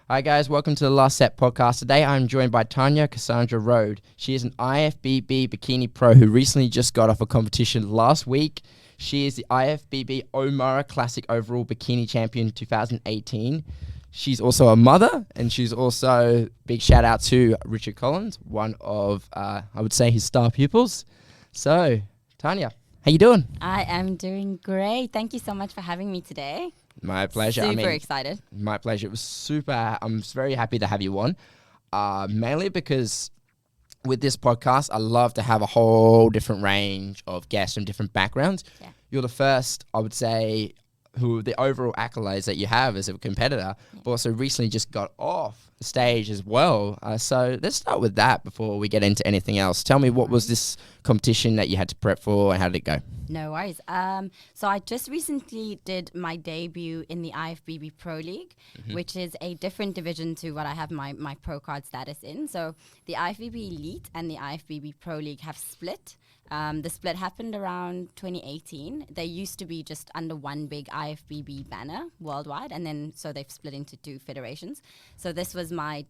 Hi guys, welcome to the Last Set podcast. Today I'm joined by Tanya Rhode. She is an IFBB Bikini Pro who recently just got off a competition last week. She is the IFBB Omara Classic Overall Bikini Champion 2018. She's also a mother, and she's also, big shout out to Richard Collins, one of, I would say, his star pupils. So, Tanya, how you doing? I am doing great. Thank you so much for having me today. My pleasure. Super excited. My pleasure. It was super. I'm very happy to have you on, mainly because with this podcast, I love to have a whole different range of guests from different backgrounds. Yeah. You're the first, I would say, who the overall accolades that you have as a competitor, but also recently just got off the stage as well. So let's start with that before we get into anything else. Tell me, what was this competition that you had to prep for, and how did it go? No worries. So I just recently did my debut in the IFBB Pro League, which is a different division to what I have my pro card status in. So the IFBB Elite and the IFBB Pro League have split. The split happened around 2018. They used to be just under one big IFBB banner worldwide, and then so they've split into two federations. So this was my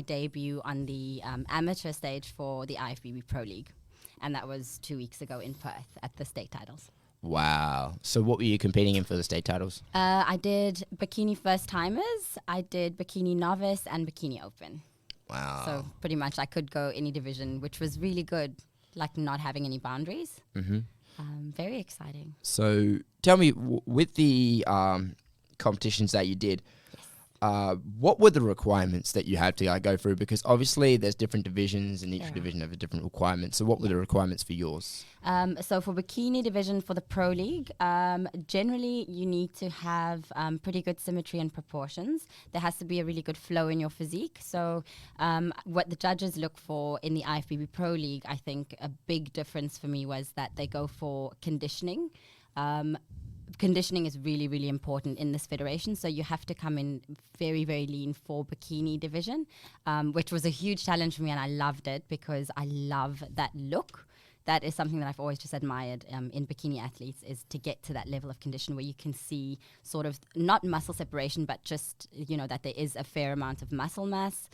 debut on the amateur stage for the IFBB Pro League, and that was 2 weeks ago in Perth at the state titles. Wow. So what were you competing in for the state titles? I did Bikini First Timers, I did Bikini Novice, and Bikini Open. Wow. So pretty much I could go any division, which was really good. Like not having any boundaries. Very exciting. So tell me, with the competitions that you did, what were the requirements that you had to go through? Because obviously there's different divisions, and each division have a different requirements. So what were the requirements for yours? So for Bikini division for the Pro League, generally you need to have pretty good symmetry and proportions. There has to be a really good flow in your physique. So what the judges look for in the IFBB Pro League, I think a big difference for me was that they go for conditioning. Conditioning is really, really important in this federation. So you have to come in very, very lean for Bikini division, which was a huge challenge for me, and I loved it because I love that look. That is something that I've always just admired in bikini athletes, is to get to that level of condition where you can see sort of not muscle separation, but just, that there is a fair amount of muscle mass,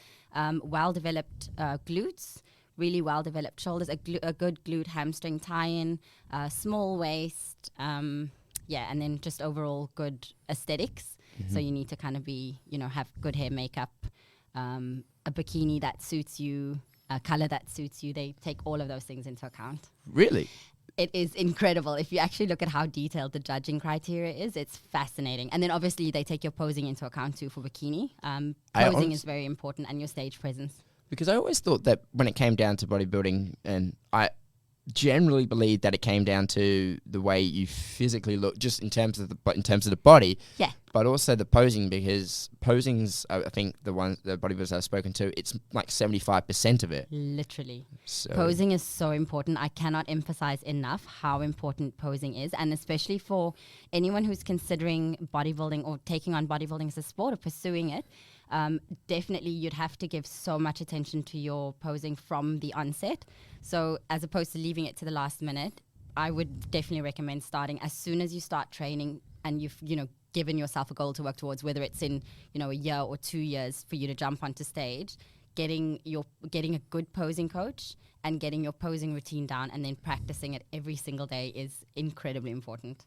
well-developed glutes, really well-developed shoulders, a good glute hamstring tie-in, small waist, and then just overall good aesthetics. So you need to kind of be, have good hair, makeup, a bikini that suits you, a color that suits you. They take all of those things into account. Really? It is incredible. If you actually look at how detailed the judging criteria is, it's fascinating. And then obviously they take your posing into account too for bikini. Posing is very important, and your stage presence. Because I always thought that when it came down to bodybuilding, and I generally believe that it came down to the way you physically look, just in terms of the body, but also the posing, because posing's, I think the bodybuilders I've spoken to, it's like 75% of it. Literally. Posing is so important. I cannot emphasize enough how important posing is, and especially for anyone who's considering bodybuilding or taking on bodybuilding as a sport or pursuing it. Definitely you'd have to give so much attention to your posing from the onset. So as opposed to leaving it to the last minute, I would definitely recommend starting as soon as you start training, and you've given yourself a goal to work towards, whether it's in a year or 2 years for you to jump onto stage. Getting a good posing coach and getting your posing routine down, and then practicing it every single day is incredibly important.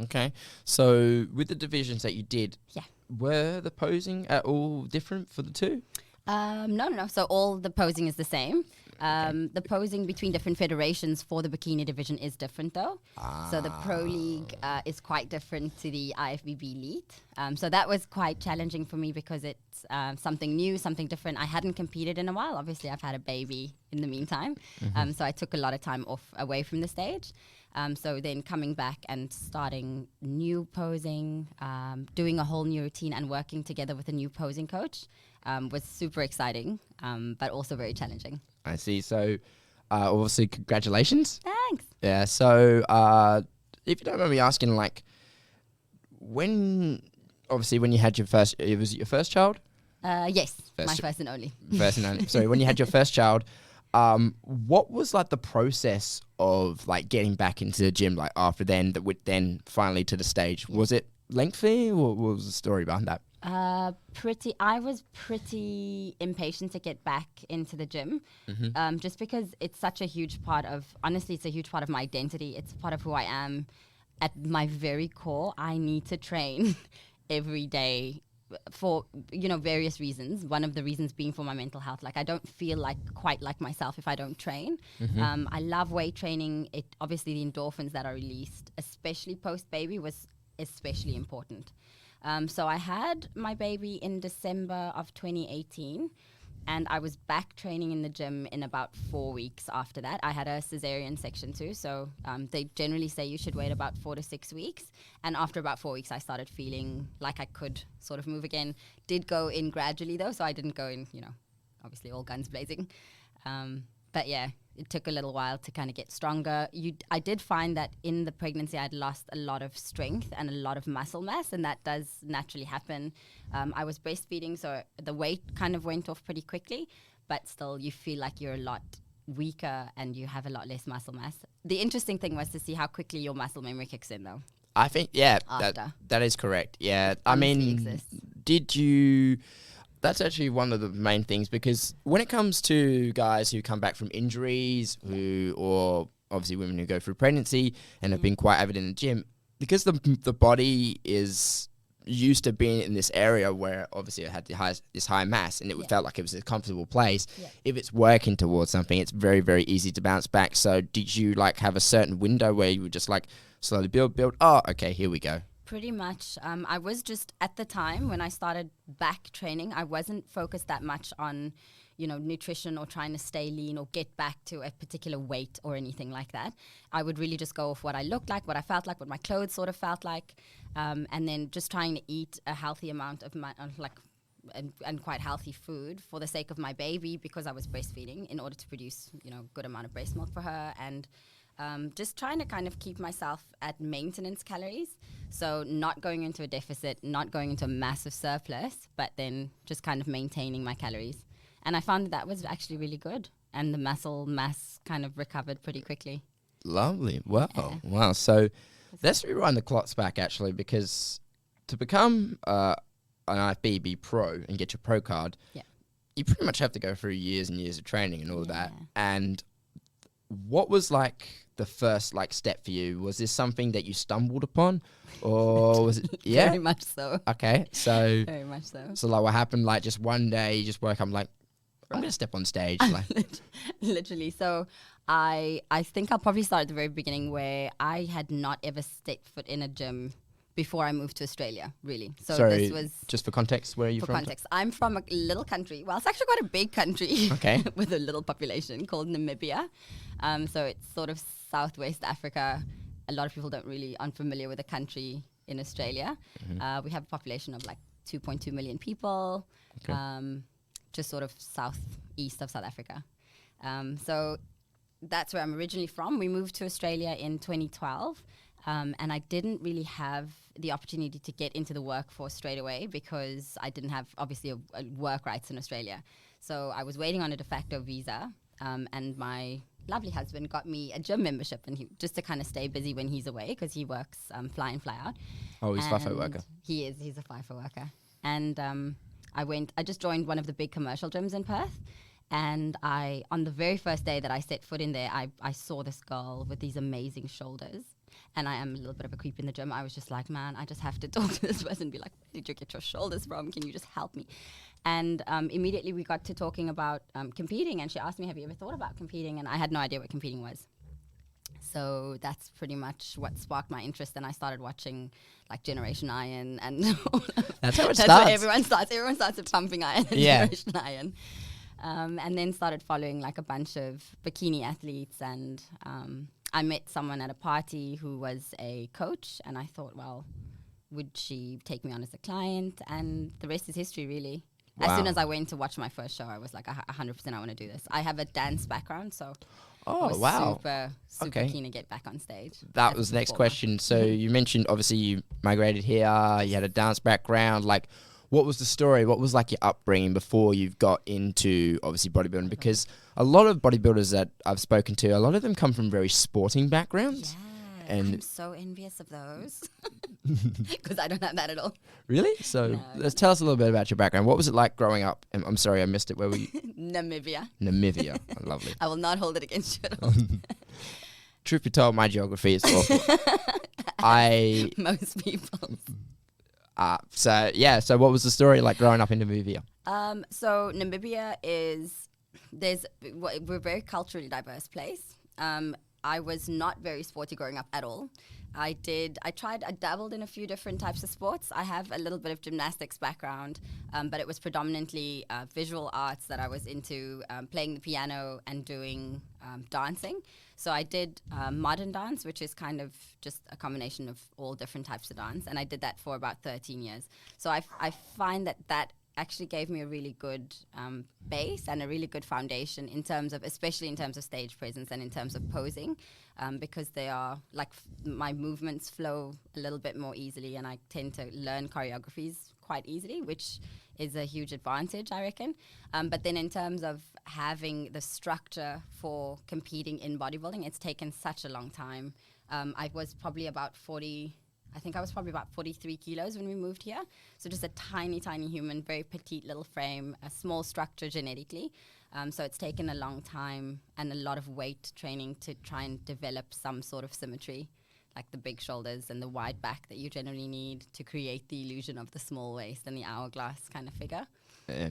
Okay. So with the divisions that you did, were the posing at all different for the two? No. So all the posing is the same. The posing between different federations for the bikini division is different though. So the Pro League is quite different to the IFBB Elite. So that was quite challenging for me because it's something new, something different. I hadn't competed in a while. Obviously, I've had a baby in the meantime. So I took a lot of time off away from the stage. So then coming back and starting new posing, doing a whole new routine and working together with a new posing coach was super exciting, but also very challenging. I see. So obviously, congratulations. Thanks. Yeah. So if you don't mind me asking, like, when you had your first, was it your first child? Yes, my first and only. Sorry, when you had your first child, what was like the process of like getting back into the gym, like after then, that would then finally to the stage? Was it lengthy, or what was the story behind that? I was pretty impatient to get back into the gym, just because it's such a huge part of, honestly, it's a huge part of my identity. It's part of who I am. At my very core, I need to train every day for, various reasons. One of the reasons being for my mental health. Like, I don't feel quite like myself if I don't train. I love weight training. It obviously, the endorphins that are released, especially post-baby, was especially important. So I had my baby in December of 2018, and I was back training in the gym in about 4 weeks after that. I had a cesarean section too, so they generally say you should wait about 4 to 6 weeks. And after about 4 weeks, I started feeling like I could sort of move again. Did go in gradually though, so I didn't go in, obviously all guns blazing. But yeah, it took a little while to kind of get stronger. I did find that in the pregnancy, I'd lost a lot of strength and a lot of muscle mass, and that does naturally happen. I was breastfeeding, so the weight kind of went off pretty quickly, but still you feel like you're a lot weaker and you have a lot less muscle mass. The interesting thing was to see how quickly your muscle memory kicks in though. I think, that is correct. Yeah. I mean, exists. That's actually one of the main things, because when it comes to guys who come back from injuries, or obviously women who go through pregnancy and have been quite avid in the gym, because the body is used to being in this area where obviously it had this high mass, and it felt like it was a comfortable place. If it's working towards something, it's very, very easy to bounce back. So did you have a certain window where you would just slowly build? Oh, okay, here we go. Pretty much. I was just, at the time when I started back training, I wasn't focused that much on, nutrition or trying to stay lean or get back to a particular weight or anything like that. I would really just go off what I looked like, what I felt like, what my clothes sort of felt like, and then just trying to eat a healthy amount of and quite healthy food for the sake of my baby, because I was breastfeeding in order to produce, good amount of breast milk for her, and just trying to kind of keep myself at maintenance calories. So not going into a deficit, not going into a massive surplus, but then just kind of maintaining my calories. And I found that was actually really good. And the muscle mass kind of recovered pretty quickly. Lovely. Wow. Yeah. Wow. So let's rewind the clocks back, actually, because to become an IFBB Pro and get your pro card, you pretty much have to go through years and years of training and all that. And what was the first step for you? Was this something that you stumbled upon, or was it? Yeah, very much so. Okay, so very much so. So what happened? Just one day, you just woke up I'm gonna step on stage. Literally. So I think I'll probably start at the very beginning, where I had not ever stepped foot in a gym before I moved to Australia, really. So sorry, this was just for context, where are you from? For context, I'm from a little country. Well, it's actually quite a big country. Okay. With a little population called Namibia. So it's sort of Southwest Africa. A lot of people aren't unfamiliar with the country in Australia. We have a population of 2.2 million people, just sort of southeast of South Africa. So that's where I'm originally from. We moved to Australia in 2012. And I didn't really have the opportunity to get into the workforce straight away, because I didn't have, obviously, a work rights in Australia. So I was waiting on a de facto visa, and my lovely husband got me a gym membership, and just to kind of stay busy when he's away, because he works fly in, fly out. Oh, he's a FIFO worker. He is. He's a FIFO worker. And I just joined one of the big commercial gyms in Perth. And on the very first day that I set foot in there, I saw this girl with these amazing shoulders. And I am a little bit of a creep in the gym. I was just like, man, I just have to talk to this person and be like, where did you get your shoulders from? Can you just help me? And immediately we got to talking about competing. And she asked me, have you ever thought about competing? And I had no idea what competing was. So that's pretty much what sparked my interest. And I started watching Generation Iron. And that's how it starts. That's where everyone starts. Everyone starts with Pumping Iron and Generation Iron. And then started following a bunch of bikini athletes, and I met someone at a party who was a coach, and I thought, well, would she take me on as a client? And the rest is history, really. Wow. As soon as I went to watch my first show, I was like, 100% I want to do this. I have a dance background, so I was super keen to get back on stage. That was the next question. So you mentioned, obviously, you migrated here, you had a dance background, what was the story? What was your upbringing before you've got into obviously bodybuilding? Because a lot of bodybuilders that I've spoken to, a lot of them come from very sporting backgrounds. And I'm so envious of those because I don't have that at all. really? So No. let's tell us a little bit about your background. What was it like growing up? I'm sorry, I missed it. Where were you? Namibia. Namibia. Lovely. I will not hold it against you at all. Truth be told, my geography is awful. Most people. So what was the story like growing up in Namibia? So Namibia we're a very culturally diverse place. I was not very sporty growing up at all. I dabbled in a few different types of sports. I have a little bit of gymnastics background, but it was predominantly visual arts that I was into, playing the piano and doing dancing. So I did modern dance, which is kind of just a combination of all different types of dance. And I did that for about 13 years. So I find that actually gave me a really good base and a really good foundation especially in terms of stage presence and in terms of posing, because they are my movements flow a little bit more easily, and I tend to learn choreographies quite easily, which is a huge advantage, I reckon. But then in terms of having the structure for competing in bodybuilding, it's taken such a long time. I was probably about 43 kilos when we moved here. So just a tiny, tiny human, very petite little frame, a small structure genetically. So it's taken a long time and a lot of weight training to try and develop some sort of symmetry, like the big shoulders and the wide back that you generally need to create the illusion of the small waist and the hourglass kind of figure. Yeah.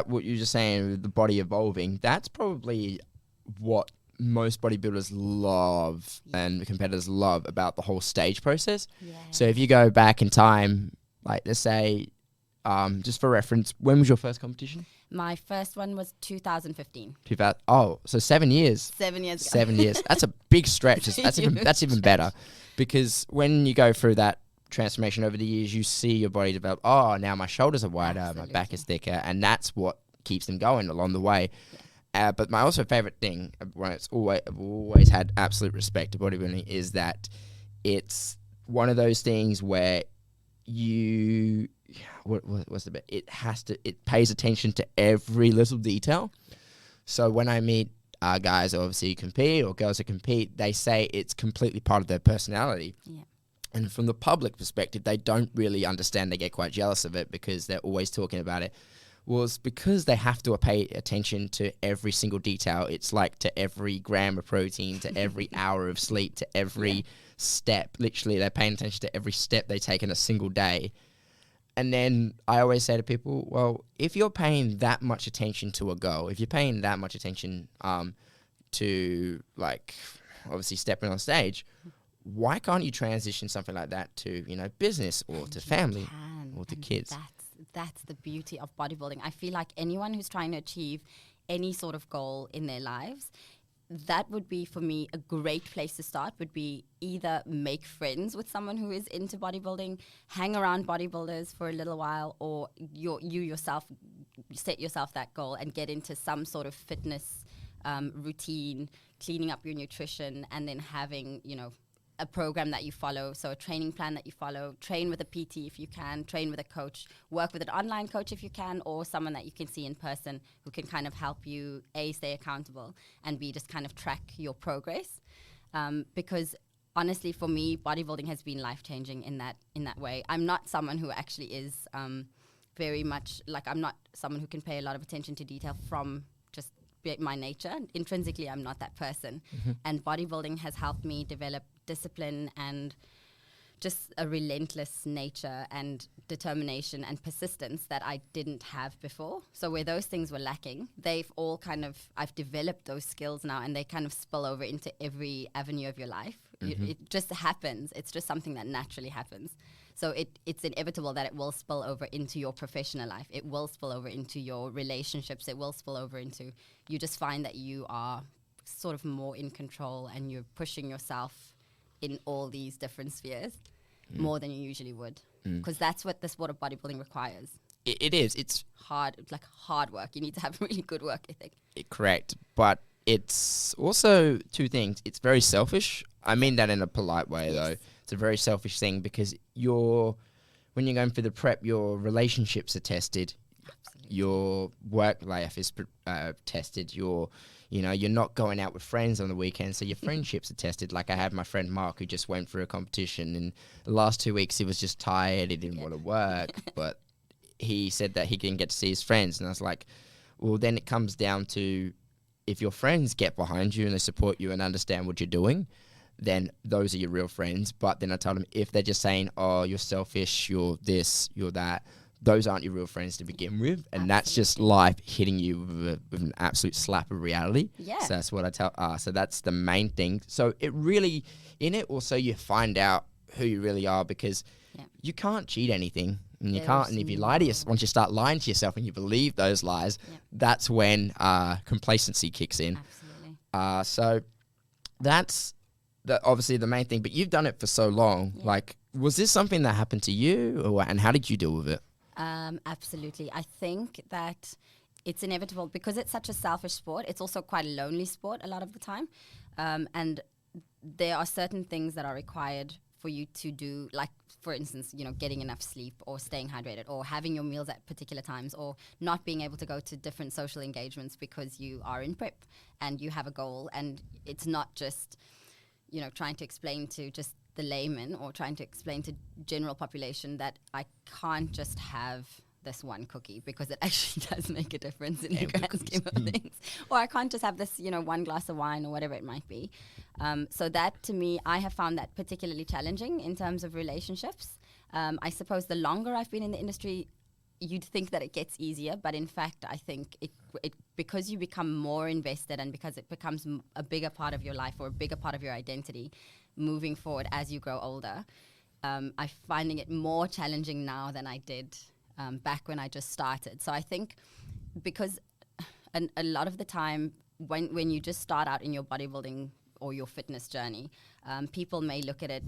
What you're just saying, with the body evolving, that's probably what most bodybuilders love and competitors love about the whole stage process. Yeah. So if you go back in time, like let's say, just for reference, when was your first competition? My first one was 2015. So 7 years. 7 years ago. 7 years. That's a big stretch. That's even better, because when you go through that transformation over the years, you see your body develop. Oh, now my shoulders are wider, Absolutely. my back is thicker, and that's what keeps them going along the way. Yeah. But my also favorite thing, I've always had absolute respect to bodybuilding, is that it's one of those things where what's the bit? It pays attention to every little detail. So when I meet guys who obviously compete or girls who compete, they say it's completely part of their personality. Yeah. And from the public perspective, they don't really understand. They get quite jealous of it because they're always talking about it. Well, it's because they have to pay attention to every single detail. It's like to every gram of protein, to every hour of sleep, to every step. Literally, they're paying attention to every step they take in a single day. And then I always say to people, well, if you're paying that much attention to a goal, if you're paying that much attention to, like, obviously stepping on stage, why can't you transition something like that to, business or to family or to kids? That's the beauty of bodybuilding. I feel like anyone who's trying to achieve any sort of goal in their lives, that would be, for me, a great place to start, would be either make friends with someone who is into bodybuilding, hang around bodybuilders for a little while, or you yourself set yourself that goal and get into some sort of fitness routine, cleaning up your nutrition, and then having, a program that you follow, so a training plan that you follow, train with a PT if you can, train with a coach, work with an online coach if you can, or someone that you can see in person who can kind of help you, A, stay accountable, and B, just kind of track your progress. Because honestly, for me, bodybuilding has been life-changing in that way. I'm not someone who actually is very much, I'm not someone who can pay a lot of attention to detail from just my nature. Intrinsically, I'm not that person. Mm-hmm. And bodybuilding has helped me develop discipline and just a relentless nature and determination and persistence that I didn't have before. So where those things were lacking, I've developed those skills now, and they kind of spill over into every avenue of your life. Mm-hmm. It just happens. It's just something that naturally happens. So it's inevitable that it will spill over into your professional life. It will spill over into your relationships. It will spill over into, you just find that you are sort of more in control, and you're pushing yourself in all these different spheres more than you usually would. Because that's what the sport of bodybuilding requires. It is. It's hard. It's like hard work. You need to have really good work ethic. Correct. But it's also two things. It's very selfish. I mean that in a polite way, though. It's a very selfish thing, because when you're going through the prep, your relationships are tested. Absolutely. Your work life is tested. You know, you're not going out with friends on the weekend, so your friendships are tested. Like I have my friend Mark who just went for a competition, and the last 2 weeks he was just tired, he didn't want to work, but he said that he didn't get to see his friends. And I was like, well, then it comes down to, if your friends get behind you and they support you and understand what you're doing, then those are your real friends. But then I told him, if they're just saying, oh, you're selfish, you're this, you're that, those aren't your real friends to begin with. And that's just life hitting you with an absolute slap of reality. Yeah. So that's what I tell. So that's the main thing. So it really, in it also, you find out who you really are, because you can't cheat anything. And you can't. And if you lie to yourself, once you start lying to yourself and you believe those lies, that's when complacency kicks in. Absolutely. So that's obviously the main thing. But you've done it for so long. Like, was this something that happened to you, and how did you deal with it? Absolutely. I think that it's inevitable because it's such a selfish sport. It's also quite a lonely sport a lot of the time. And there are certain things that are required for you to do, like, for instance, you know, getting enough sleep or staying hydrated or having your meals at particular times or not being able to go to different social engagements because you are in prep and you have a goal. And it's not just, you know, trying to explain to just the layman or trying to explain to general population that I can't just have this one cookie because it actually does make a difference in the grand scheme of things. Or I can't just have this, you know, one glass of wine or whatever it might be. So that, to me, I have found that particularly challenging in terms of relationships. I suppose the longer I've been in the industry, you'd think that it gets easier, but in fact, I think it because you become more invested and because it becomes a bigger part of your life or a bigger part of your identity moving forward as you grow older, I'm finding it more challenging now than I did back when I just started. So I think because a lot of the time when you just start out in your bodybuilding or your fitness journey, people may look at it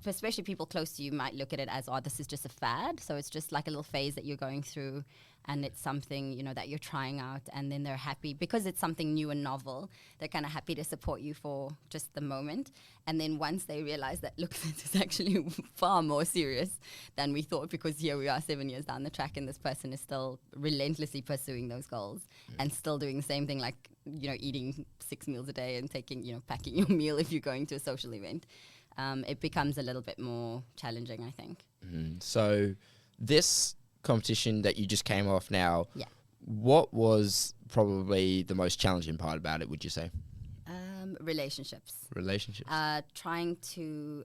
especially people close to you might look at it as, oh, this is just a fad. So it's just like a little phase that you're going through and it's something, you know, that you're trying out, and then they're happy because it's something new and novel. They're kind of happy to support you for just the moment. And then once they realize that, look, this is actually far more serious than we thought, because here we are 7 years down the track and this person is still relentlessly pursuing those goals and still doing the same thing, like, you know, eating 6 meals a day and taking, you know, packing your meal if you're going to a social event. It becomes a little bit more challenging, I think. So this competition that you just came off now, what was probably the most challenging part about it, would you say? Relationships. Trying to,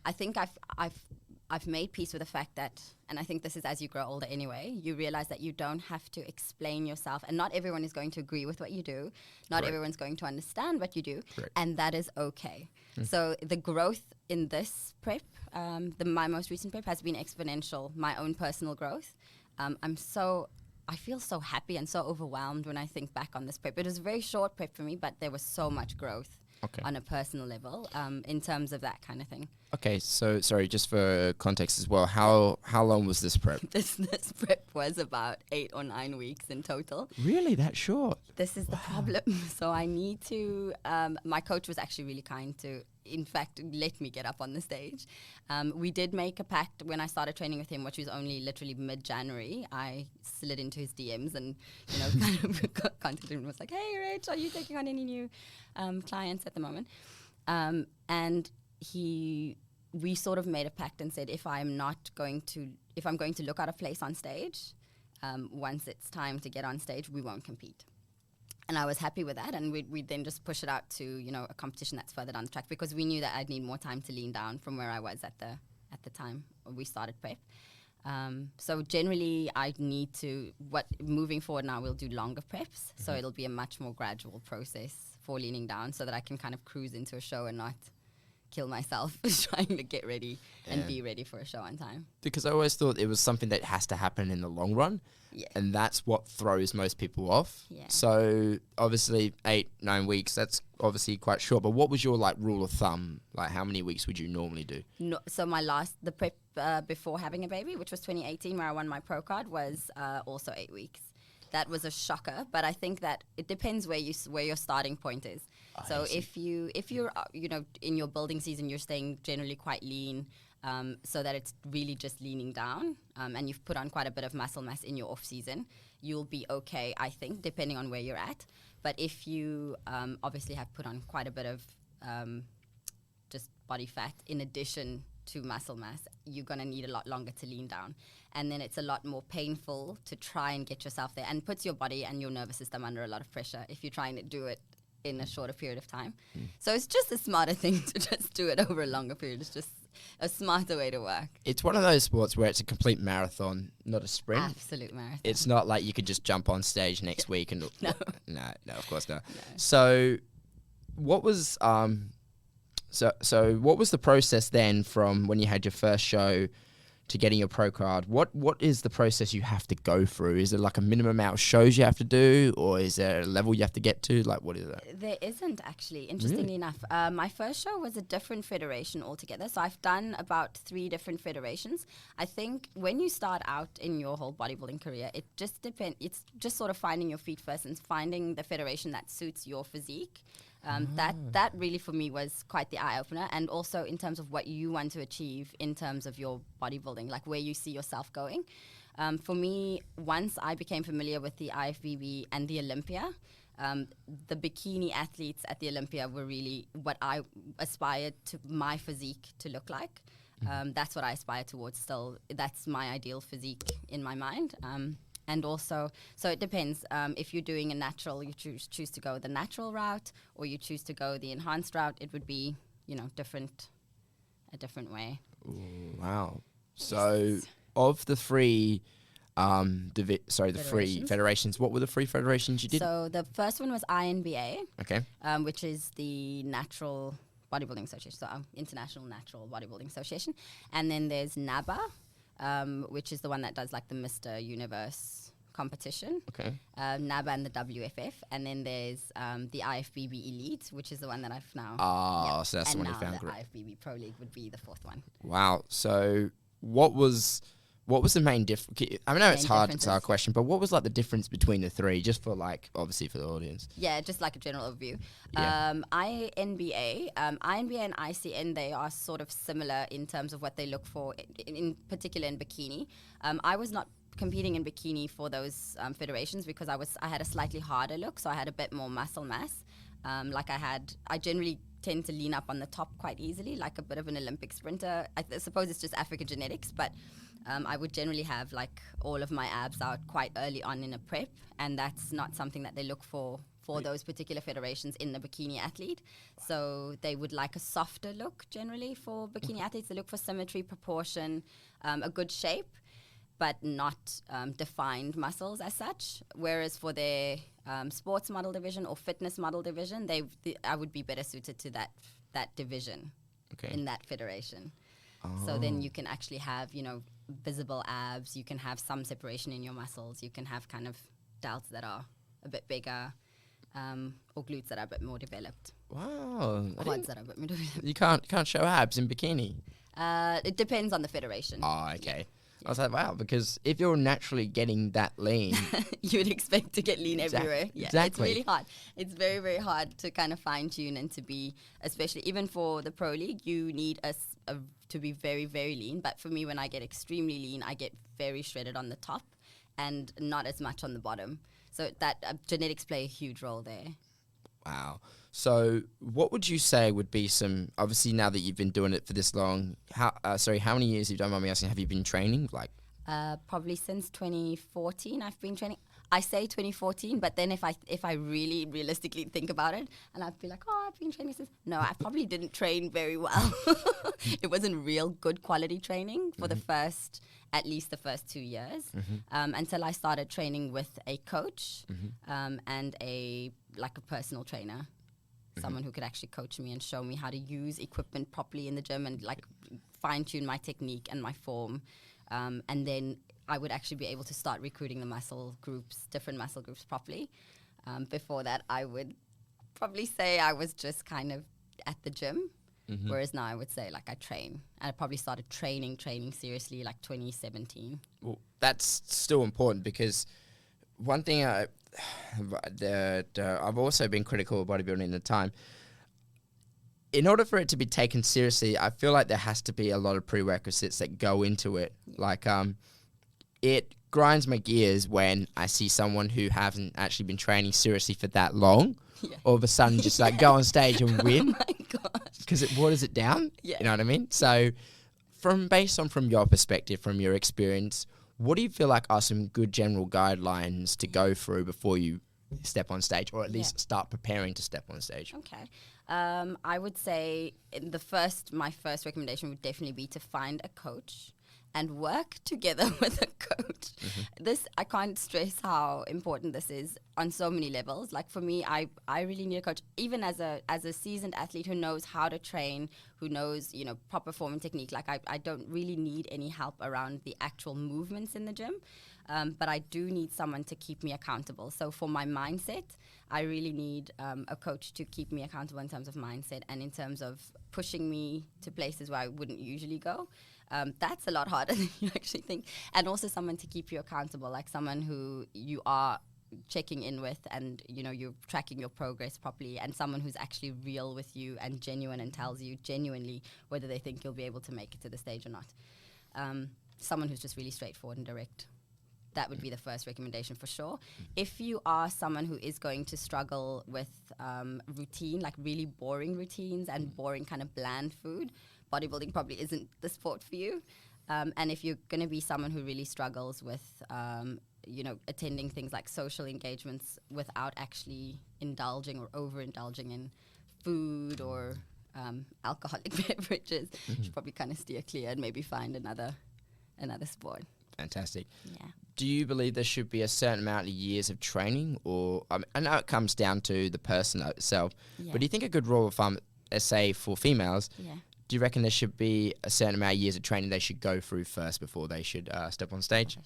I think I've made peace with the fact that, and I think this is as you grow older anyway, you realize that you don't have to explain yourself, and not everyone is going to agree with what you do. Not everyone's going to understand what you do, and that is okay. So the growth in this prep, my most recent prep, has been exponential, my own personal growth. I feel so happy and so overwhelmed when I think back on this prep. It was a very short prep for me, but there was so much growth on a personal level in terms of that kind of thing. Okay, so sorry, just for context as well, how long was this prep? This prep was about 8 or 9 weeks in total. Really, that short? This is the problem. So I need to, my coach was actually really kind to, in fact, let me get up on the stage. We did make a pact when I started training with him, which was only literally mid-January. I slid into his DMs and, you know, kind of contacted him and was like, hey, Rach, are you taking on any new clients at the moment? And we sort of made a pact and said, if I'm going to look out of place on stage, once it's time to get on stage, we won't compete. And I was happy with that, and we then just push it out to, you know, a competition that's further down the track, because we knew that I'd need more time to lean down from where I was at the time we started prep. So generally, I need to, moving forward now, we'll do longer preps, so it'll be a much more gradual process for leaning down, so that I can kind of cruise into a show and not kill myself trying to get ready and be ready for a show on time. Because I always thought it was something that has to happen in the long run. Yeah. And that's what throws most people off. Yeah. So obviously 8-9 weeks, that's obviously quite short. But what was your rule of thumb? Like, how many weeks would you normally do? No, so the prep before having a baby, which was 2018, where I won my pro card, was also 8 weeks. That was a shocker, but I think that it depends where your starting point is. So if you're you know, in your building season, you're staying generally quite lean, so that it's really just leaning down, and you've put on quite a bit of muscle mass in your off season, you'll be okay, I think, depending on where you're at. But if you obviously have put on quite a bit of just body fat in addition to muscle mass, you're going to need a lot longer to lean down. And then it's a lot more painful to try and get yourself there, and puts your body and your nervous system under a lot of pressure if you're trying to do it in a shorter period of time. So it's just a smarter thing to just do it over a longer period. It's just a smarter way to work. It's one of those sports where it's a complete marathon, not a sprint. Absolute marathon. It's not like you could just jump on stage next week and No, of course not. No. So what was so what was the process then from when you had your first show to getting your pro card? What is the process you have to go through? Is it like a minimum amount of shows you have to do, or is there a level you have to get to? Like, what is that? There isn't, actually, interestingly enough. My first show was a different federation altogether. So I've done about 3 different federations. I think when you start out in your whole bodybuilding career, it just depends. It's just sort of finding your feet first and finding the federation that suits your physique. That really for me was quite the eye-opener, and also in terms of what you want to achieve in terms of your bodybuilding, like where you see yourself going. For me, once I became familiar with the IFBB and the Olympia, the bikini athletes at the Olympia were really what I aspired to my physique to look like. That's what I aspire towards still. That's my ideal physique in my mind. And also, so it depends. If you're doing a natural, you choose to go the natural route, or you choose to go the enhanced route. It would be, a different way. Ooh, wow. So, of the 3, the 3 federations, what were the 3 federations you did? So the first one was INBA, okay, which is the Natural Bodybuilding Association, so International Natural Bodybuilding Association, and then there's NABA, which is the one that does like the Mr. Universe competition. Okay. NABA and the WFF, and then there's the IFBB Elite, which is the one that I've now. So that's and the one you found. The IFBB Pro League would be the 4th one. Wow. So what was the main difference? I know it's hard. It's our question, but what was like the difference between the 3, just for like obviously for the audience? Yeah, just like a general overview. Yeah. INBA and ICN, they are sort of similar in terms of what they look for, in particular in bikini. I was not competing in bikini for those federations because I had a slightly harder look, so I had a bit more muscle mass. I generally tend to lean up on the top quite easily, like a bit of an Olympic sprinter. I suppose it's just African genetics, but I would generally have like all of my abs out quite early on in a prep, and that's not something that they look for those particular federations in the bikini athlete. So they would like a softer look generally for bikini athletes. They look for symmetry, proportion, a good shape, but not defined muscles as such. Whereas for their sports model division or fitness model division, I would be better suited to that division in that federation. So then you can actually have, visible abs. You can have some separation in your muscles. You can have kind of delts that are a bit bigger, or glutes that are a bit more developed. Wow. Quads that are a bit more developed. You can't show abs in bikini. It depends on the federation. Oh, okay. Yeah. I was like, wow, because if you're naturally getting that lean, you would expect to get lean everywhere. Yeah, exactly. It's really hard. It's very, very hard to kind of fine tune and to be, especially even for the Pro League, you need to be very, very lean. But for me, when I get extremely lean, I get very shredded on the top and not as much on the bottom. So that genetics play a huge role there. Wow. So what would you say would be obviously now that you've been doing it for this long, how many years, if you don't mind me asking, have you been training? Like, probably since 2014 I've been training. I say 2014, but then if I really realistically think about it, and I'd be like, I've been training since. No, I probably didn't train very well. It wasn't real good quality training for at least the first 2 years, until I started training with a coach and a personal trainer. Someone who could actually coach me and show me how to use equipment properly in the gym and fine tune my technique and my form. And then I would actually be able to start recruiting the different muscle groups properly. Before that, I would probably say I was just kind of at the gym. Whereas now I would say I train. And I probably started training seriously 2017. Well, that's still important because one thing I've also been critical of bodybuilding at the time. in order for it to be taken seriously, I feel like there has to be a lot of prerequisites that go into it. Like, it grinds my gears when I see someone who hasn't actually been training seriously for that long, all of a sudden just like go on stage and win. Oh my gosh. Because it waters it down. Yeah. You know what I mean? So based on your perspective, from your experience, what do you feel like are some good general guidelines to go through before you step on stage, or at least start preparing to step on stage? Okay. I would say my first recommendation would definitely be to find a coach and work together with a coach. This, I can't stress how important this is on so many levels. Like for me, I really need a coach, even as a seasoned athlete who knows how to train, who knows, proper form and technique. Like I don't really need any help around the actual movements in the gym. But I do need someone to keep me accountable. So for my mindset, I really need a coach to keep me accountable in terms of mindset and in terms of pushing me to places where I wouldn't usually go. That's a lot harder than you actually think. And also someone to keep you accountable, like someone who you are checking in with and, you're tracking your progress properly, and someone who's actually real with you and genuine and tells you genuinely whether they think you'll be able to make it to the stage or not. Someone who's just really straightforward and direct. That would be the first recommendation for sure. If you are someone who is going to struggle with routine, like really boring routines and boring kind of bland food, bodybuilding probably isn't the sport for you. And if you're going to be someone who really struggles with, attending things like social engagements without actually indulging or overindulging in food or alcoholic beverages, you should probably kind of steer clear and maybe find another sport. Fantastic. Yeah. Do you believe there should be a certain amount of years of training, or I know it comes down to the person itself, but do you think a good rule of thumb, let's say for females, do you reckon there should be a certain amount of years of training they should go through first before they should step on stage?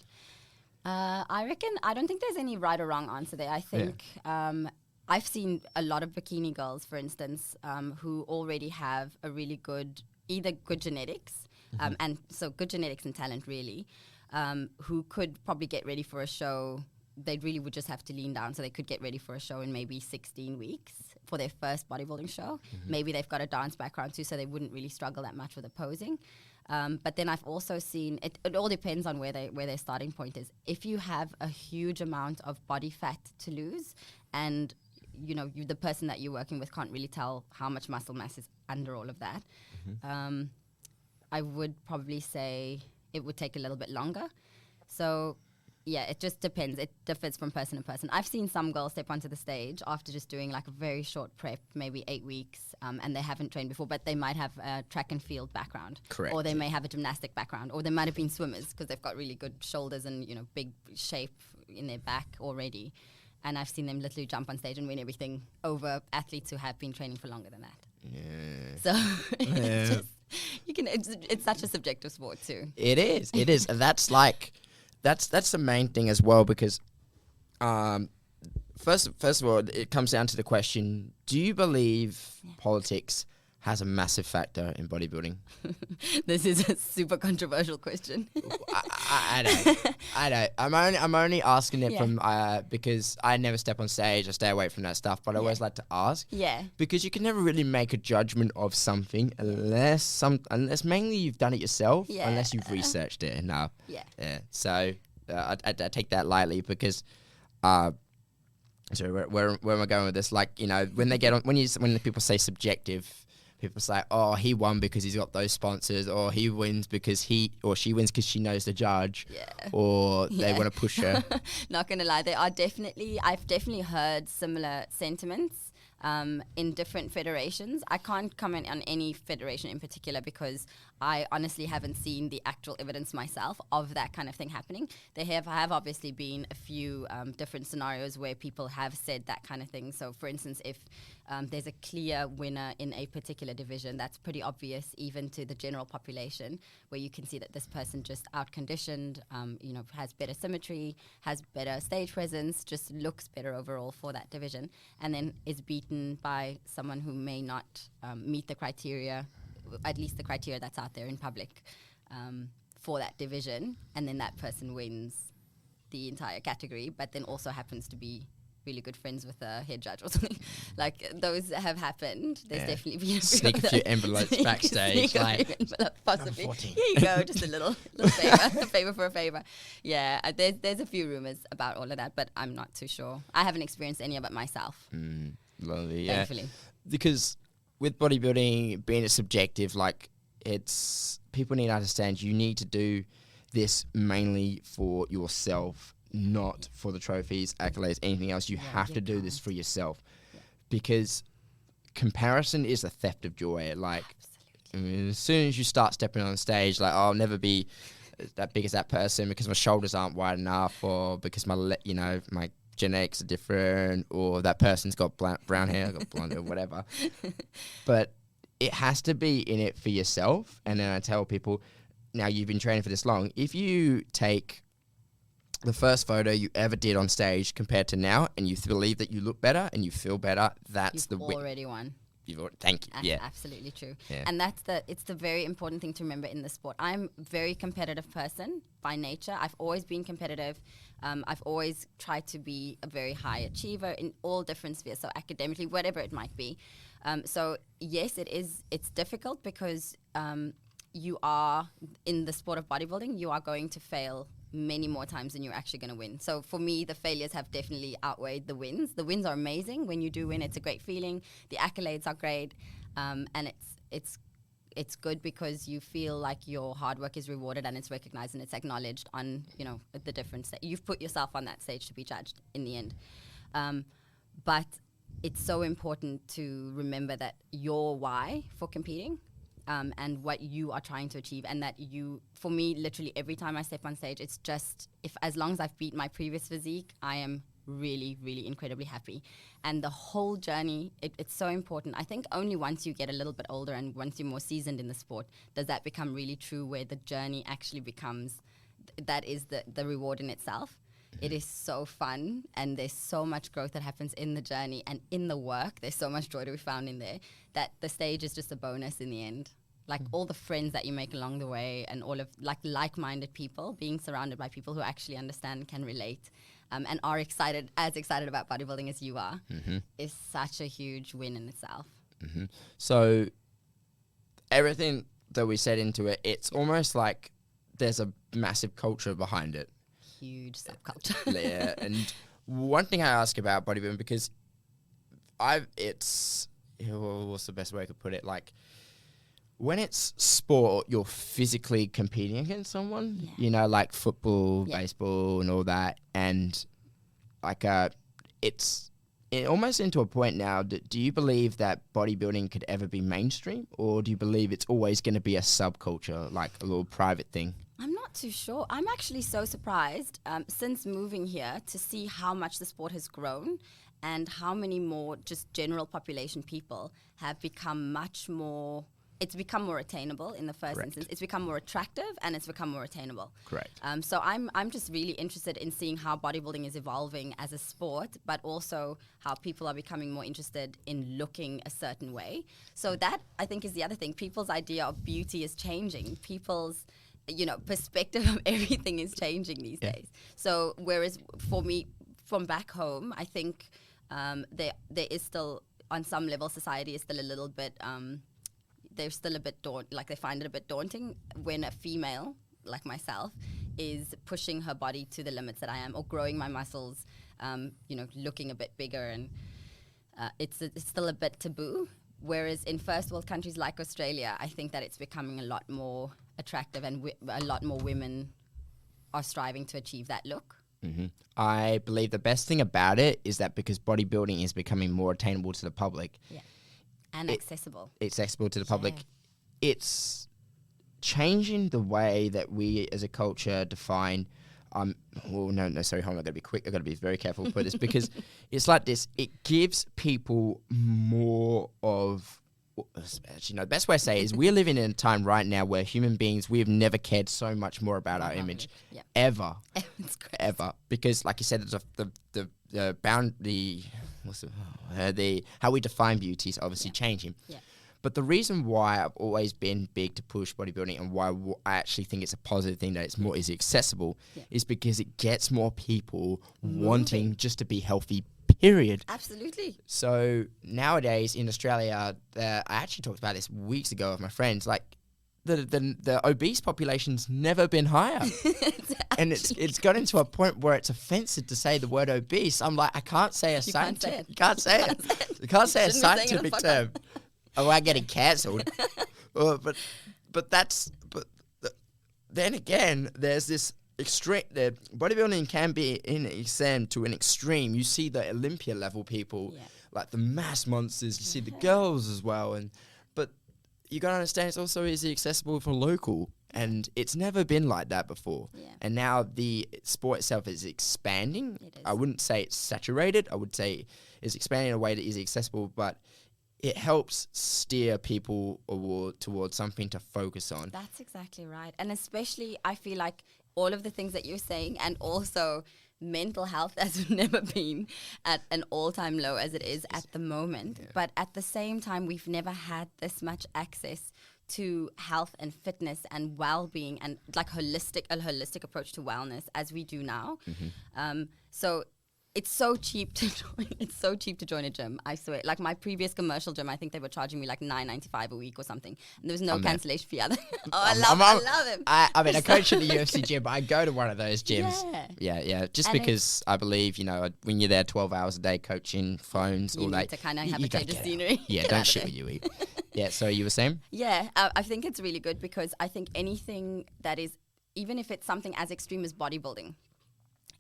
I don't think there's any right or wrong answer there. I think I've seen a lot of bikini girls, for instance, who already have a really either good genetics, and so good genetics and talent really, who could probably get ready for a show. They really would just have to lean down, so they could get ready for a show in maybe 16 weeks for their first bodybuilding show. Maybe they've got a dance background too, so they wouldn't really struggle that much with the posing. But then I've also seen, it all depends on where their starting point is. If you have a huge amount of body fat to lose, and the person that you're working with can't really tell how much muscle mass is under all of that, I would probably say it would take a little bit longer. So it just depends. It differs from person to person. I've seen some girls step onto the stage after just doing like a very short prep, maybe 8 weeks, and they haven't trained before, but they might have a track and field background. Correct. Or they may have a gymnastic background, or they might have been swimmers because they've got really good shoulders and, big shape in their back already. And I've seen them literally jump on stage and win everything over athletes who have been training for longer than that. Yeah. So it's just, it's such a subjective sport too. It is. And that's the main thing as well, because first of all, it comes down to the question, do you believe politics has a massive factor in bodybuilding? This is a super controversial question. I know. I'm only asking it from because I never step on stage. I stay away from that stuff, but I always like to ask. Yeah. Because you can never really make a judgment of something unless mainly you've done it yourself, unless you've researched it enough. Yeah. So I take that lightly because. So where am I going with this? Like, when they get on, when people say subjective, people say, oh, he won because he's got those sponsors, or he wins because she wins because she knows the judge, or they want to push her. Not gonna lie, I've definitely heard similar sentiments in different federations. I can't comment on any federation in particular because I honestly haven't seen the actual evidence myself of that kind of thing happening. There have obviously been a few different scenarios where people have said that kind of thing. So, for instance, if there's a clear winner in a particular division, that's pretty obvious even to the general population, where you can see that this person just out-conditioned, has better symmetry, has better stage presence, just looks better overall for that division, and then is beaten by someone who may not meet the criteria, at least the criteria that's out there in public for that division, and then that person wins the entire category, but then also happens to be really good friends with a head judge or something. Like those have happened. There's definitely been sneak a few envelopes backstage. Sneak like, a few envelopes, possibly. 14. Here you go, just a little favor, a favor for a favor. Yeah, there's a few rumors about all of that, but I'm not too sure. I haven't experienced any of it myself. Lovely, yeah. Thankfully. Because with bodybuilding being a subjective, like it's people need to understand you need to do this mainly for yourself, not for the trophies, accolades, anything else. You have to do this for yourself because comparison is a theft of joy. Like I mean, as soon as you start stepping on stage, like I'll never be that big as that person because my shoulders aren't wide enough, or because my my genetics are different, or that person's got brown hair, got blonde hair, whatever. But it has to be in it for yourself. And then I tell people, now you've been training for this long, if you take the first photo you ever did on stage compared to now, and you believe that you look better and you feel better, that's You've already won. Thank you. Yeah, Absolutely true. Yeah. And it's the very important thing to remember in the sport. I'm a very competitive person by nature. I've always been competitive. I've always tried to be a very high achiever in all different spheres, so academically, whatever it might be. So yes, it's difficult because you are in the sport of bodybuilding, you are going to fail many more times than you're actually going to win. So for me, the failures have definitely outweighed the wins. The wins are amazing. When you do win, it's a great feeling. The accolades are great, and it's good because you feel like your hard work is rewarded and it's recognized and it's acknowledged on the difference that you've put yourself on that stage to be judged in the end. But it's so important to remember that your why for competing and what you are trying to achieve, and that for me, literally every time I step on stage, it's just, as long as I've beat my previous physique, I am really, really incredibly happy. And the whole journey, it's so important. I think only once you get a little bit older and once you're more seasoned in the sport, does that become really true, where the journey actually becomes, that is the reward in itself. It is so fun, and there's so much growth that happens in the journey and in the work. There's so much joy to be found in there that the stage is just a bonus in the end. Like all the friends that you make along the way, and all of like-minded people, being surrounded by people who actually understand, can relate, and are as excited about bodybuilding as you are, is such a huge win in itself. So everything that we said into it, it's almost like there's a massive culture behind it. Huge subculture. Yeah, and one thing I ask about bodybuilding, because what's the best way I could put it? Like, when it's sport, you're physically competing against someone, like football, baseball, and all that. And like, it's almost into a point now. Do you believe that bodybuilding could ever be mainstream, or do you believe it's always going to be a subculture, like a little private thing? I'm not too sure. I'm actually so surprised since moving here to see how much the sport has grown and how many more just general population people have become much more. It's become more attainable in the first instance. It's become more attractive and it's become more attainable. Correct. So I'm just really interested in seeing how bodybuilding is evolving as a sport, but also how people are becoming more interested in looking a certain way. So that, I think, is the other thing. People's idea of beauty is changing. People's perspective of everything is changing these days. So whereas for me, from back home, I think there is still, on some level, society is still a little bit, they're still a bit they find it a bit daunting when a female like myself is pushing her body to the limits that I am, or growing my muscles, looking a bit bigger, and it's still a bit taboo. Whereas in first world countries like Australia, I think that it's becoming a lot more attractive, and a lot more women are striving to achieve that look. I believe the best thing about it is that because bodybuilding is becoming more attainable to the public. And accessible. It's accessible to the public. It's changing the way that we as a culture define hold on, I'm going to be quick. I've got to be very careful with this, because it's like this. It gives people more of, actually, no, the best way to say it is we're living in a time right now where human beings, we have never cared so much more about our image, ever, ever. Because like you said, how we define beauty is obviously changing. But the reason why I've always been big to push bodybuilding, and why I actually think it's a positive thing that it's more easily accessible, is because it gets more people wanting just to be healthy, period. Absolutely. So nowadays in Australia, I actually talked about this weeks ago with my friends, like the obese population's never been higher. And it's gotten to a point where it's offensive to say the word obese. I'm like, I can't say a scientific, you can't say it. You can't say a scientific term. Oh, I'm getting cancelled. Then again, there's this extreme. The bodybuilding can be in extent to an extreme. You see the Olympia level people, like the mass monsters. You see the girls as well, but you gotta understand it's also easy accessible for local, and it's never been like that before. And now the sport itself is expanding. I wouldn't say it's saturated. I would say it's expanding in a way that is accessible, but it helps steer people towards something to focus on. That's exactly right. And especially, I feel like all of the things that you're saying, and also mental health has never been at an all-time low as it is at the moment. But at the same time, we've never had this much access to health and fitness and well-being and like a holistic approach to wellness as we do now. So it's so cheap to join. It's so cheap to join a gym. I swear. Like my previous commercial gym, I think they were charging me like $9.95 a week or something, and there was no cancellation fee. I love him. I mean, I coach at the UFC gym, but I go to one of those gyms. Yeah. Just and because I believe, when you're there 12 hours a day coaching phones all day, you need to kind of have a change of scenery. Yeah, don't shit what you eat. Yeah. So you were saying? Yeah, I think it's really good because I think anything that is, even if it's something as extreme as bodybuilding.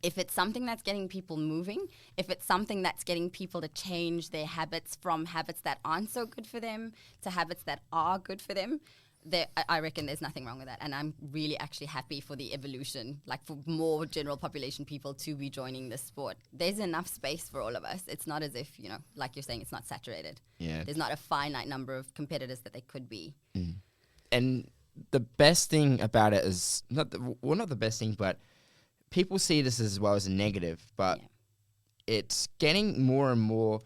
If it's something that's getting people moving, if it's something that's getting people to change their habits from habits that aren't so good for them to habits that are good for them, I reckon there's nothing wrong with that. And I'm really actually happy for the evolution, like for more general population people to be joining this sport. There's enough space for all of us. It's not as if, like you're saying, it's not saturated. Yeah. There's not a finite number of competitors that there could be. And the best thing about it is, not the best thing, but people see this as well as a negative, but it's getting more and more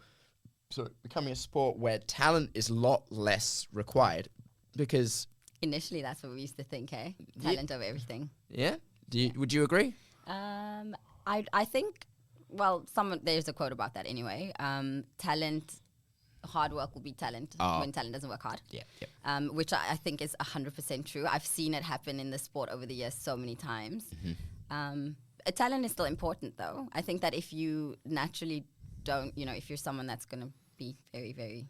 becoming a sport where talent is a lot less required because initially that's what we used to think, hey? Talent over everything. Yeah? Would you agree? I think, well, there's a quote about that anyway. Hard work will be talent when talent doesn't work hard. Which I think is 100% true. I've seen it happen in the sport over the years so many times. Talent is still important, though. I think that if you naturally don't, if you're someone that's going to be very, very,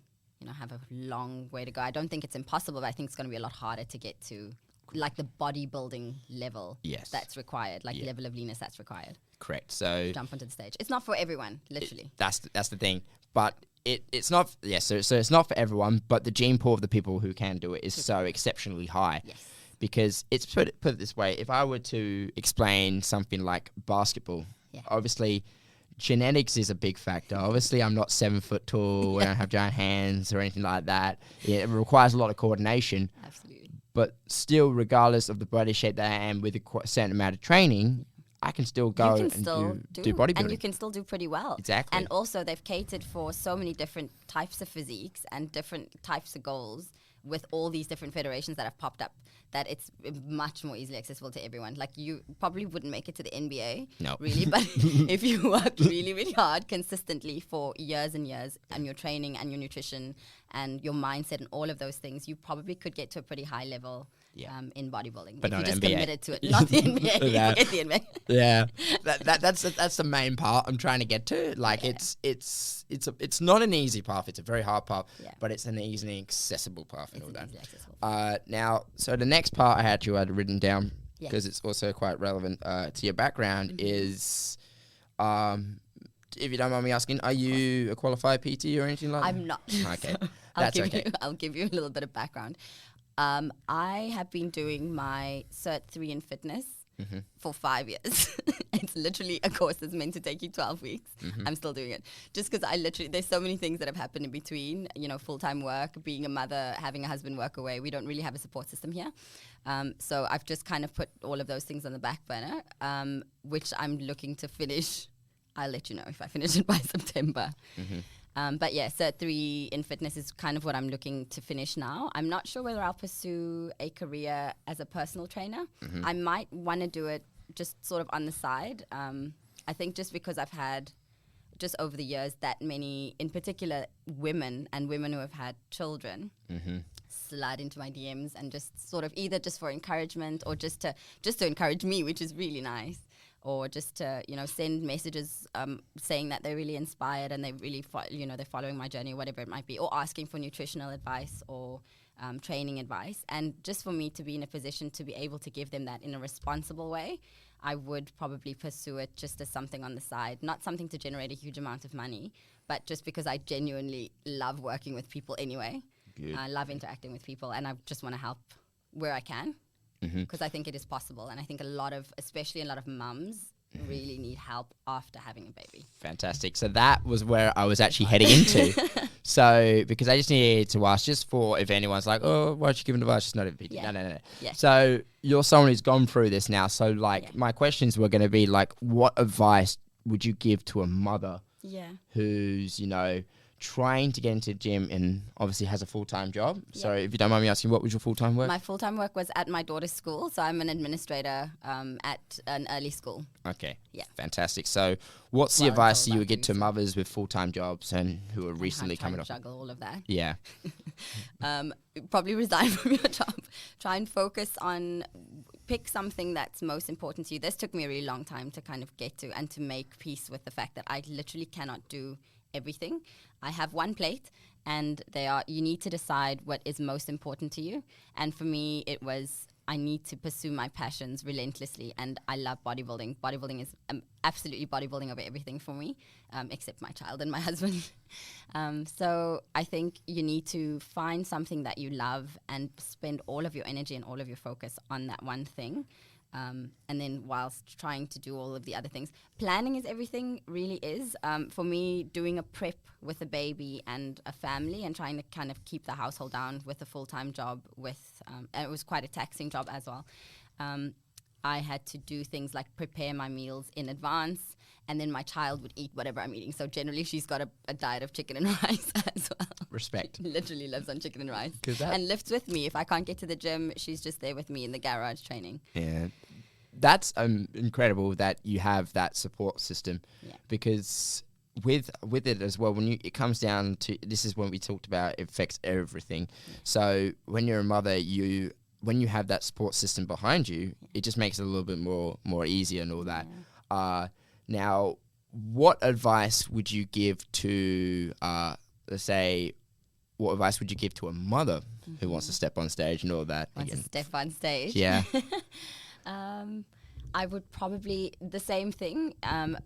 have a long way to go, I don't think it's impossible, but I think it's going to be a lot harder to get to, like, the bodybuilding level that's required, like level of leanness that's required. Correct. So jump onto the stage. It's not for everyone, literally. That's the thing. But it's not, so it's not for everyone, but the gene pool of the people who can do it is so exceptionally high. Yes. Because it's put it this way, if I were to explain something like basketball, obviously genetics is a big factor. Obviously I'm not 7 foot tall, I don't have giant hands or anything like that. It requires a lot of coordination. Absolutely. But still, regardless of the body shape that I am with a certain amount of training, I can still go and do bodybuilding. And you can still do pretty well. Exactly. And also they've catered for so many different types of physiques and different types of goals with all these different federations that have popped up, that it's much more easily accessible to everyone. Like, you probably wouldn't make it to the NBA, really, but if you worked really, really hard consistently for years and years, and your training and your nutrition and your mindset and all of those things, you probably could get to a pretty high level in bodybuilding. But if not you just NBA. committed to it. Not the NBA. Forget the NBA. Yeah. That's the main part I'm trying to get to. Like, it's not an easy path. It's a very hard path, but it's an easily accessible path. Now, so the next part I had written down, because it's also quite relevant to your background, is, if you don't mind me asking, are you a qualified PT or anything like that? I'm not. Okay. That's okay. I'll give you a little bit of background. I have been doing my Cert 3 in fitness for 5 years. It's literally a course that's meant to take you 12 weeks. I'm still doing it. Just because there's so many things that have happened in between, full-time work, being a mother, having a husband work away. We don't really have a support system here. So I've just kind of put all of those things on the back burner, which I'm looking to finish. I'll let you know if I finish it by September. But yeah, Cert 3 in fitness is kind of what I'm looking to finish now. I'm not sure whether I'll pursue a career as a personal trainer. I might want to do it just sort of on the side. I think just because I've had just over the years, that many, in particular, women who have had children, slide into my DMs and just sort of either just for encouragement or just to encourage me, which is really nice, or just to, you know, send messages saying that they're really inspired and they really, they're following my journey, whatever it might be, or asking for nutritional advice or training advice. And just for me to be in a position to be able to give them that in a responsible way, I would probably pursue it just as something on the side, not something to generate a huge amount of money, but just because I genuinely love working with people anyway. I love interacting with people, and I just want to help where I can, because I think it is possible. And I think especially a lot of mums really need help after having a baby. Fantastic. So that was where I was actually heading into. So, because I just needed to ask, just for if anyone's like, oh, why don't you give an advice? It's not a video. Yeah. No. Yeah. So you're someone who's gone through this now. So my questions were going to be like, what advice would you give to a mother who's, you know, trying to get into the gym and obviously has a full-time job? So if you don't mind me asking, what was your full-time work? My full-time work was at my daughter's school. So I'm an administrator at an early school. Okay. Yeah. Fantastic. So what's the advice you would give to mothers with full-time jobs and who are recently coming up? Juggle all of that. Yeah. Probably resign from your job. Try and focus on, pick something that's most important to you. This took me a really long time to kind of get to and to make peace with the fact that I literally cannot do everything. I have one plate, and you need to decide what is most important to you. And for me, it was, I need to pursue my passions relentlessly, and I love bodybuilding. Bodybuilding is absolutely bodybuilding over everything for me, except my child and my husband. So I think you need to find something that you love and spend all of your energy and all of your focus on that one thing. And then whilst trying to do all of the other things, planning is everything, really is. For me, doing a prep with a baby and a family and trying to kind of keep the household down with a full-time job and it was quite a taxing job as well. I had to do things like prepare my meals in advance, and then my child would eat whatever I'm eating. So generally she's got a diet of chicken and rice as well. Respect. Literally lives on chicken and rice. And lifts with me. If I can't get to the gym, she's just there with me in the garage training. Yeah. That's incredible that you have that support system, because with it as well, when it comes down to, this is when we talked about, it affects everything. So when you're a mother, when you have that support system behind you, it just makes it a little bit more easier and all that. Now, what advice would you give to, let's say, what advice would you give to a mother who wants to step on stage and all that? Wants to step on stage? Yeah. I would probably, the same thing,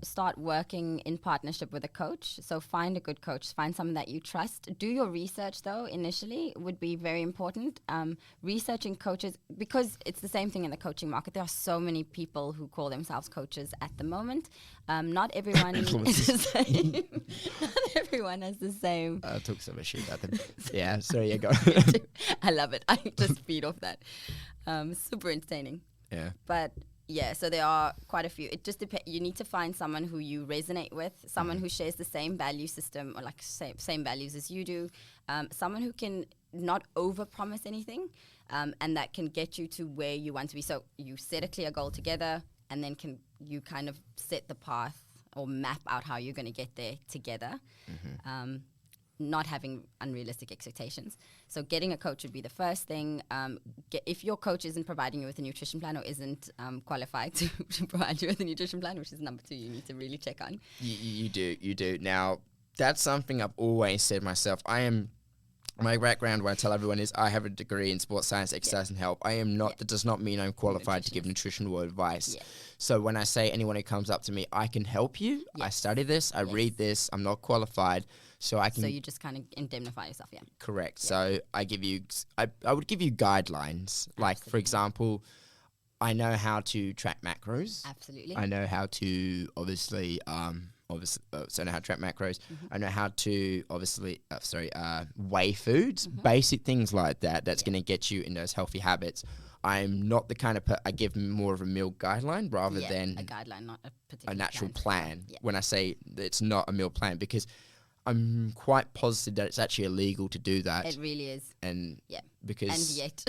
start working in partnership with a coach. So find a good coach, find someone that you trust. Do your research, though, initially would be very important. Researching coaches, because it's the same thing in the coaching market. There are so many people who call themselves coaches at the moment. Not everyone is the same. Not everyone has the same. I took some shit about them. Yeah, sorry, yeah, go. I love it. I just feed off that. Super entertaining. Yeah. But yeah, so there are quite a few. It just depends. You need to find someone who you resonate with, someone who shares the same value system or like same values as you do, someone who can not over-promise anything, and that can get you to where you want to be. So you set a clear goal together, and then you kind of set the path or map out how you're going to get there together. Not having unrealistic expectations. So getting a coach would be the first thing. If your coach isn't providing you with a nutrition plan or isn't qualified to provide you with a nutrition plan, which is number 2, you need to really check on. You do. Now, that's something I've always said myself. My background, what I tell everyone is I have a degree in sports science, exercise and health. I am not, that does not mean I'm qualified to give nutritional advice. So when I say anyone who comes up to me, I can help you. I study this, I read this, I'm not qualified. So I can. So you just kind of indemnify yourself, Correct. So I would give you guidelines. Like, for example, I know how to track macros. Absolutely. I know how to so I know how to track macros. I know how to weigh foods, basic things like that. That's going to get you in those healthy habits. I'm not the kind of I give more of a meal guideline rather than a guideline, not a particular natural plan. When I say it's not a meal plan, because I'm quite positive that it's actually illegal to do that. It really is. And and yet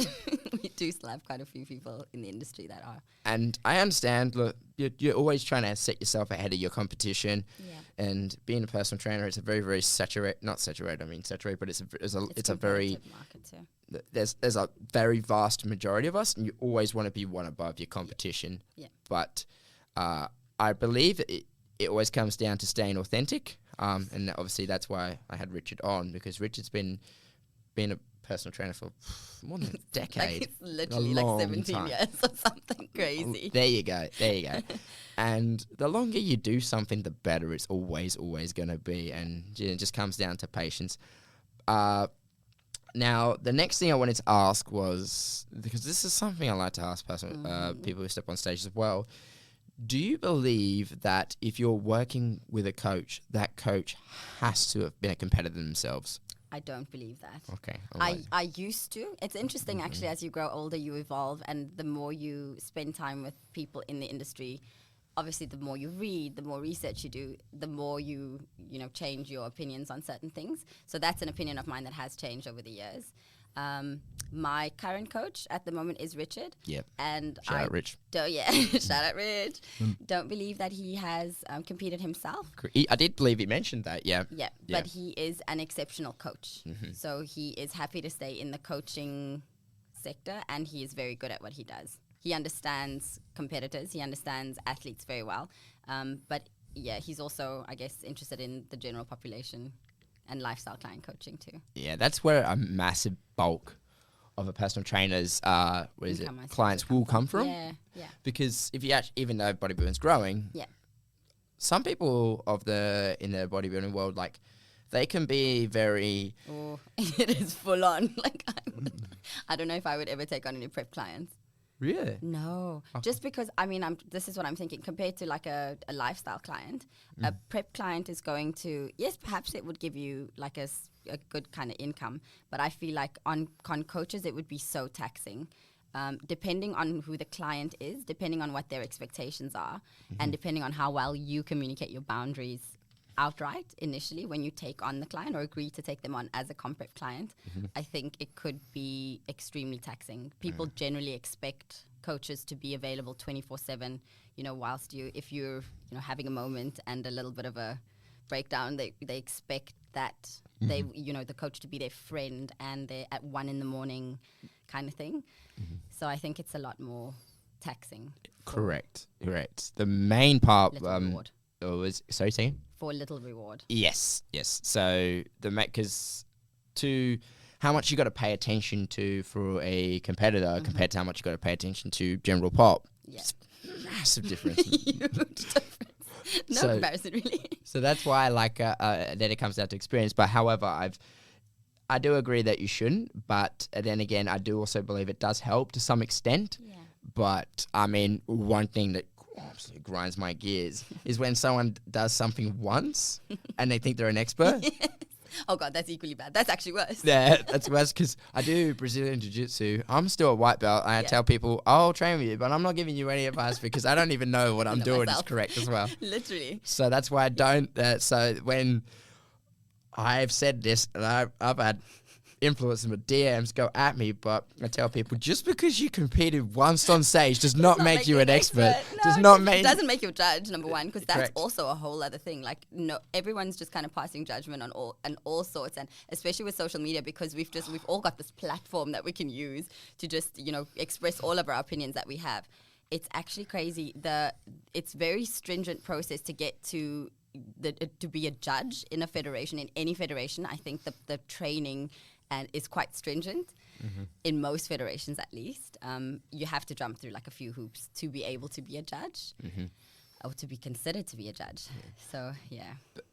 do still have quite a few people in the industry that are. And I understand, look, you're always trying to set yourself ahead of your competition. Yeah. And being a personal trainer, it's a very, very saturated, but it's a very, market too. There's a very vast majority of us, and you always want to be one above your competition. Yeah. But I believe it always comes down to staying authentic. And obviously that's why I had Richard on, because Richard's been a personal trainer for more than a decade. It's literally like 17 years or something crazy. There you go. And the longer you do something, the better it's always going to be. And it just comes down to patience. Now, the next thing I wanted to ask was, because this is something I like to ask people who step on stage as well, do you believe that if you're working with a coach, that coach has to have been a competitor themselves? I don't believe that. Okay. I used to. It's interesting, actually, as you grow older, you evolve, and the more you spend time with people in the industry, obviously the more you read, the more research you do, the more you change your opinions on certain things. So that's an opinion of mine that has changed over the years. My current coach at the moment is Richard. Yep. And Shout out Rich. Shout out Rich. Don't believe that he has competed himself. I did believe he mentioned that, yeah. Yeah, but he is an exceptional coach. So he is happy to stay in the coaching sector, and he is very good at what he does. He understands competitors. He understands athletes very well. But yeah, he's also, I guess, interested in the general population and lifestyle client coaching too. Yeah, that's where a massive bulk of a personal trainer's clients will come from. Yeah. Because if you even though bodybuilding's growing, some people in the bodybuilding world, like, they can be very... Oh, it is full on. Like, I don't know if I would ever take on any prep clients. Really? No, just because, this is what I'm thinking, compared to like a lifestyle client, a prep client is going to, yes, perhaps it would give you like a good kind of income, but I feel like on coaches, it would be so taxing. Depending on who the client is, depending on what their expectations are, and depending on how well you communicate your boundaries outright initially when you take on the client or agree to take them on as a comp prep client, I think it could be extremely taxing. People generally expect coaches to be available 24/7, whilst if you're having a moment and a little bit of a breakdown, they expect that the coach to be their friend and they're at 1 a.m. kind of thing. So I think it's a lot more taxing. Correct. The main part reward. Was, sorry, saying? For a little reward. Yes. So because to how much you got to pay attention to for a competitor compared to how much you got to pay attention to general pop. Yeah. It's massive difference. Huge difference. No comparison, really. So that's why I like then it comes down to experience. But however, I do agree that you shouldn't. But then again, I do also believe it does help to some extent. Yeah. But one thing that absolutely grinds my gears is when someone does something once and they think they're an expert. Yes. Oh God, that's equally bad. That's actually worse. Yeah, that's worse because I do Brazilian Jiu-Jitsu. I'm still a white belt. I tell people, I'll train with you, but I'm not giving you any advice because I don't even know what I'm doing is correct as well. Literally. So that's why I don't. So when I've said this, and I've had influencers with DMs go at me, but I tell people, just because you competed once on stage does not make you an expert. No, it doesn't make you a judge, number one, because that's Correct. also a whole other thing. Like, no, everyone's just kind of passing judgment on all sorts, and especially with social media, because we've all got this platform that we can use to just express all of our opinions that we have. It's actually crazy. It's very stringent process to get to be a judge in a federation, in any federation. I think the training is quite stringent in most federations, at least. You have to jump through like a few hoops to be able to be a judge or to be considered to be a judge. So yeah.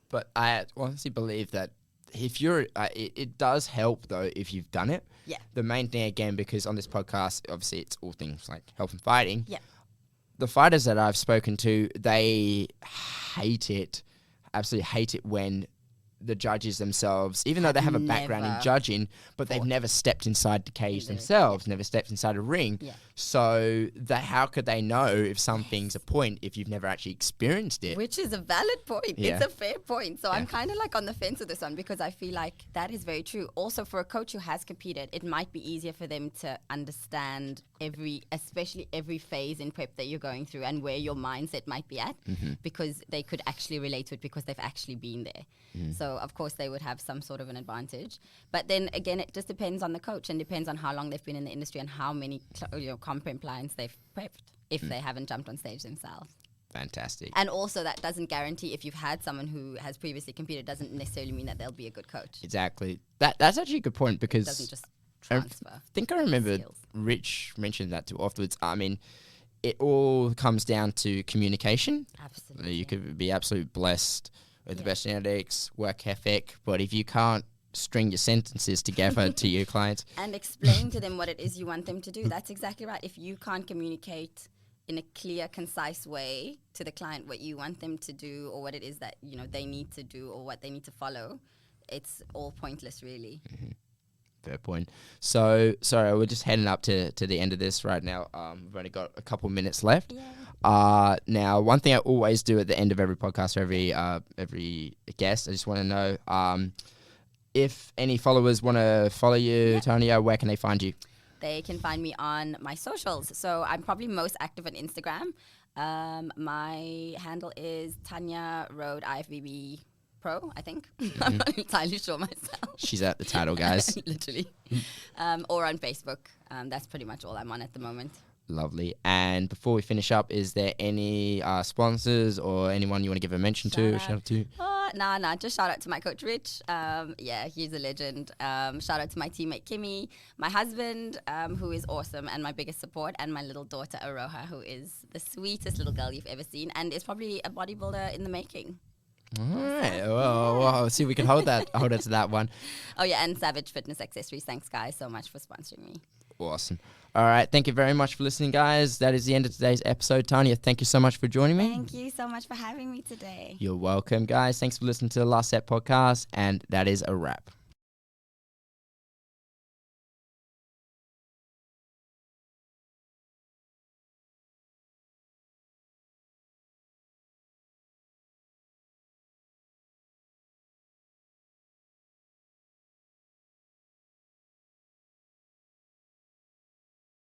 But I honestly believe that if you're, it does help though if you've done it. Yeah. The main thing again, because on this podcast, obviously it's all things like health and fighting. Yeah. The fighters that I've spoken to, they hate it, absolutely hate it when the judges themselves, even though they have a background in judging, but they've never stepped inside the cage themselves, never stepped inside a ring. Yeah. So how could they know if something's a point if you've never actually experienced it? Which is a valid point. Yeah. It's a fair point. So I'm kind of like on the fence with this one, because I feel like that is very true. Also, for a coach who has competed, it might be easier for them to understand especially every phase in prep that you're going through and where your mindset might be at, because they could actually relate to it because they've actually been there. So of course they would have some sort of an advantage. But then again, it just depends on the coach and depends on how long they've been in the industry and how many comp clients they've prepped if they haven't jumped on stage themselves. Fantastic. And also that doesn't guarantee, if you've had someone who has previously competed, doesn't necessarily mean that they'll be a good coach. Exactly. That's actually a good point, because It doesn't just transfer. I think I remember skills. Rich mentioned that too afterwards. I mean, it all comes down to communication. Absolutely. You could be absolutely blessed with the best genetics, work ethic, but if you can't string your sentences together to your clients and explain to them what it is you want them to do, that's exactly right. If you can't communicate in a clear, concise way to the client what you want them to do, or what it is that they need to do, or what they need to follow, it's all pointless, really. Fair point. So, sorry, we're just heading up to the end of this right now. We've only got a couple minutes left. Now, one thing I always do at the end of every podcast, or every guest, I just want to know if any followers want to follow you, Tanya, where can they find you? They can find me on my socials. So I'm probably most active on Instagram. My handle is Tanya Rhode IFBB Pro, I think. I'm not entirely sure myself. She's at the title, guys. Literally. Or on Facebook. That's pretty much all I'm on at the moment. Lovely. And before we finish up, is there any sponsors or anyone you want to give a mention to? Shout out to? Nah. Just shout out to my coach, Rich. He's a legend. Shout out to my teammate, Kimmy, my husband, who is awesome and my biggest support, and my little daughter, Aroha, who is the sweetest little girl you've ever seen and is probably a bodybuilder in the making. All right. Well, see if we can hold it to that one. Oh, yeah, and Savage Fitness Accessories. Thanks, guys, so much for sponsoring me. Awesome. All right. Thank you very much for listening, guys. That is the end of today's episode. Tanya, thank you so much for joining me. Thank you so much for having me today. You're welcome, guys. Thanks for listening to the Last Set podcast, and that is a wrap.